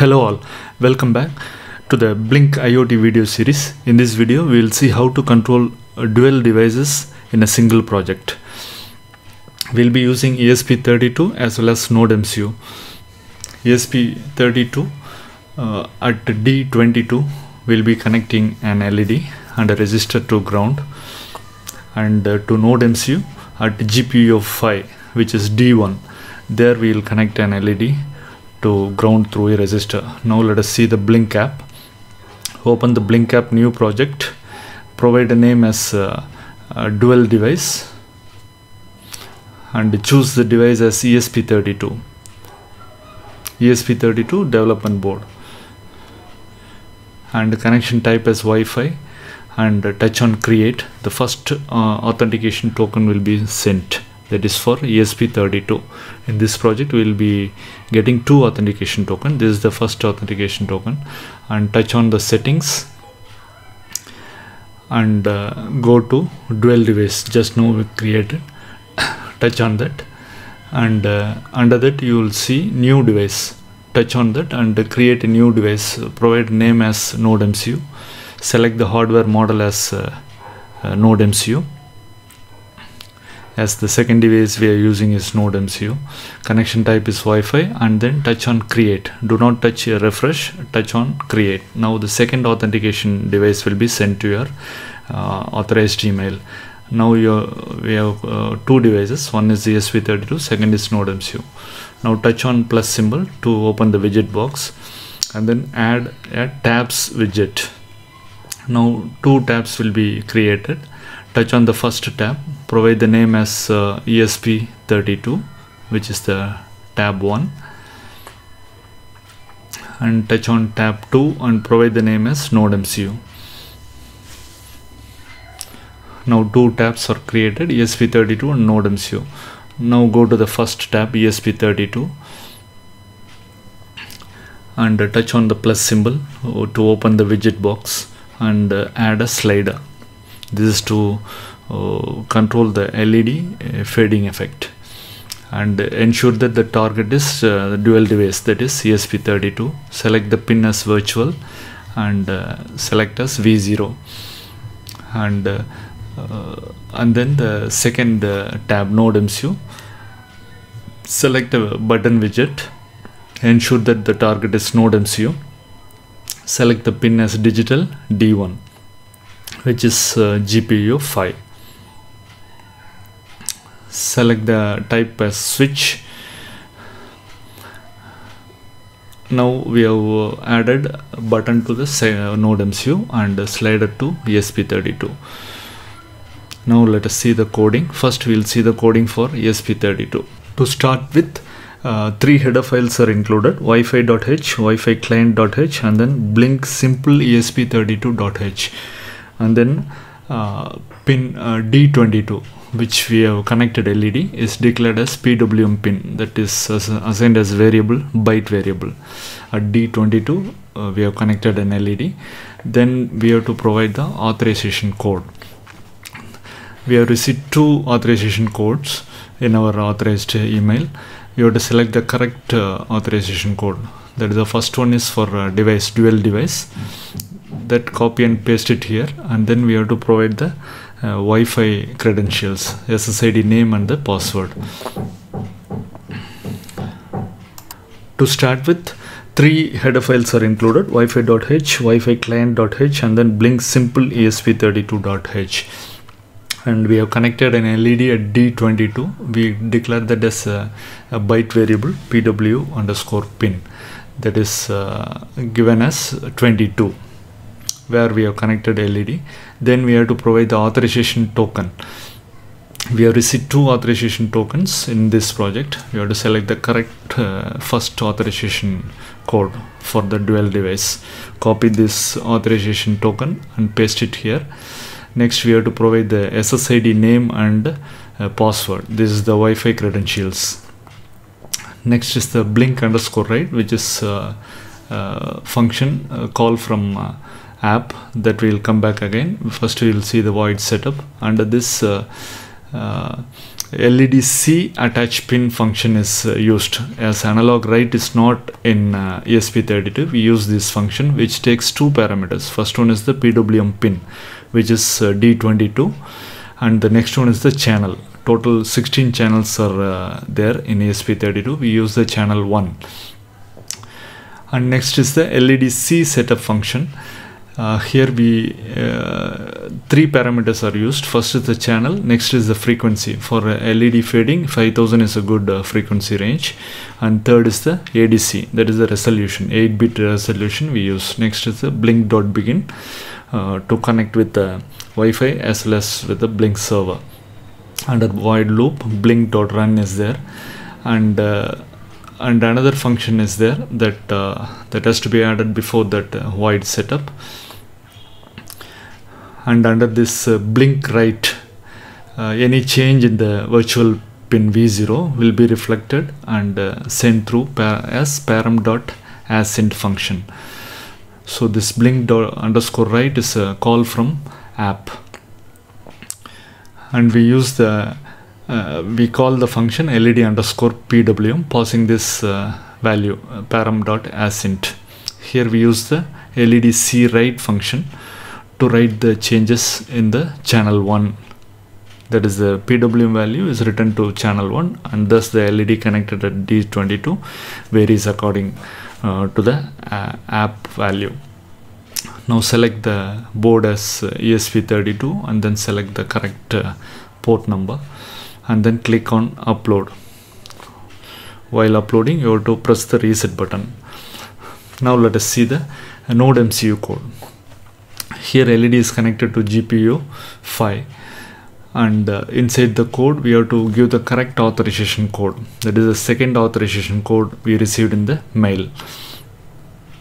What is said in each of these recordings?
Hello all, welcome back to the Blink IoT video series. In this video we will see how to control dual devices in a single project. We will be using ESP32 as well as NodeMCU. ESP32 at D22 we will be connecting an LED and a resistor to ground, and to NodeMCU at GPU of 5, which is D1, there we will connect an LED to ground through a resistor. Now let us see the Blink app. Open the Blink app, new project, provide a name as a dual device and choose the device as ESP32 development board, and the connection type as Wi-Fi, and touch on create. The first authentication token will be sent, that is for ESP32. In this project we will be getting two authentication token. This is the first authentication token, and touch on the settings and go to dual device, just now we created. Touch on that, and under that you will see new device. Touch on that and create a new device. Provide name as NodeMCU. Select the hardware model as NodeMCU. As the second device we are using is NodeMCU. Connection type is Wi-Fi, and then touch on create. Do not touch a refresh, touch on create. Now the second authentication device will be sent to your authorized email. Now we have two devices, one is ESP32, second is NodeMCU. Now touch on plus symbol to open the widget box, and then add a tabs widget. Now two tabs will be created. Touch on the first tab, provide the name as ESP32, which is the tab 1, and touch on tab 2 and provide the name as NodeMCU. Now two tabs are created, ESP32 and NodeMCU. Now go to the first tab, ESP32, and touch on the plus symbol to open the widget box, and add a slider. This is to control the LED fading effect, and ensure that the target is the dual device, that is ESP32. Select the pin as virtual and select as V0, and then the second tab, NodeMCU, select a button widget. Ensure that the target is NodeMCU. Select the pin as digital D1, which is GPU of 5. Select the type as switch. Now we have added a button to the NodeMCU and a slider to ESP32. Now let us see the coding. First we will see the coding for ESP32. To start with, three header files are included: Wi-Fi.h, Wi-Fi client.h, and then Blink simple ESP32.h. And then pin D22, which we have connected LED, is declared as PWM pin, that is assigned as variable, byte variable. At D22 we have connected an LED. Then we have to provide the authorization code. We have received two authorization codes in our authorized email. You have to select the correct authorization code. That is, the first one is for device, dual device. That copy and paste it here, and then we have to provide the Wi-Fi credentials, SSID name and the password. To start with, three header files are included: Wi-Fi.h, Wi-Fi client.h, and then Blink simple ESP32.h. And we have connected an LED at D22. We declare that as a byte variable, PW underscore pin, that is given as 22, where we have connected LED. Then we have to provide the authorization token. We have received two authorization tokens in this project. We have to select the correct first authorization code for the dual device. Copy this authorization token and paste it here. Next we have to provide the SSID name and password. This is the Wi-Fi credentials. Next is the Blink underscore write, which is function call from app that will come back again. First we will see the void setup. Under this LED C attach pin function is used, as analog write is not in ESP32. We use this function which takes two parameters. First one is the PWM pin, which is D22, and the next one is the channel. Total 16 channels are there in ESP32. We use the channel 1. And next is the LED C setup function. Here we three parameters are used. First is the channel, next is the frequency. For LED fading, 5000 is a good frequency range, and third is the ADC, that is the resolution, 8-bit resolution we use. Next is the blink.begin to connect with the Wi-Fi as well as with the blink server. Under void loop, blink.run is there, and another function is there that that has to be added before that void setup. And under this blink write, any change in the virtual pin V0 will be reflected and sent through as param.asint function. So this blink_write is a call from app, and we use the we call the function LED_PWM, passing this value param.asint. Here we use the LED C write function to write the changes in the channel 1. That is, the PWM value is written to channel 1, and thus the LED connected at D22 varies according to the app value. Now select the board as ESP32 and then select the correct port number, and then click on upload. While uploading, you have to press the reset button. Now let us see the Node MCU code. Here LED is connected to GPU 5, and inside the code we have to give the correct authorization code. That is the second authorization code we received in the mail.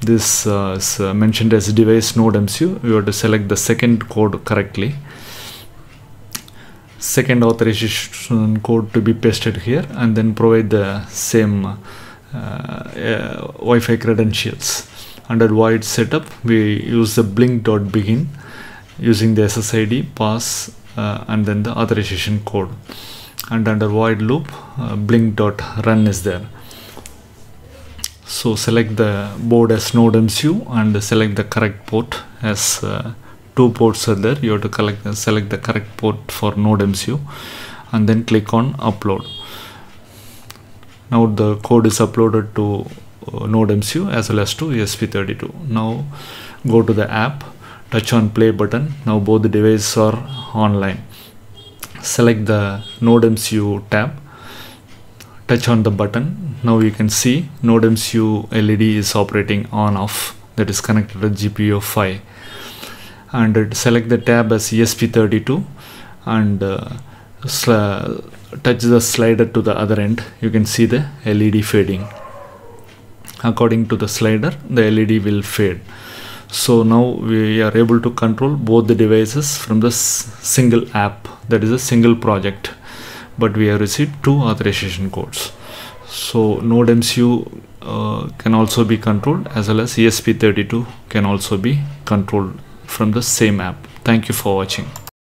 This is mentioned as device node MCU. You have to select the second code correctly. Second authorization code to be pasted here, and then provide the same Wi-Fi credentials. Under void setup, we use the blink.begin using the SSID, pass, and then the authorization code. And under void loop, blink.run is there. So select the board as node MCU and select the correct port, as two ports are there. You have to select the correct port for node MCU, and then click on upload. Now the code is uploaded to node MCU as well as to ESP32. Now go to the app, touch on play button. Now both the devices are online. Select the node MCU tab, touch on the button. Now you can see node MCU LED is operating on off, that is connected to GPU 5. And select the tab as ESP32 and touch the slider to the other end. You can see the LED fading. According to the slider, the LED will fade. So now we are able to control both the devices from the single app, that is a single project, but we have received two authorization codes. So node MCU can also be controlled, as well as ESP32 can also be controlled from the same app. Thank you for watching.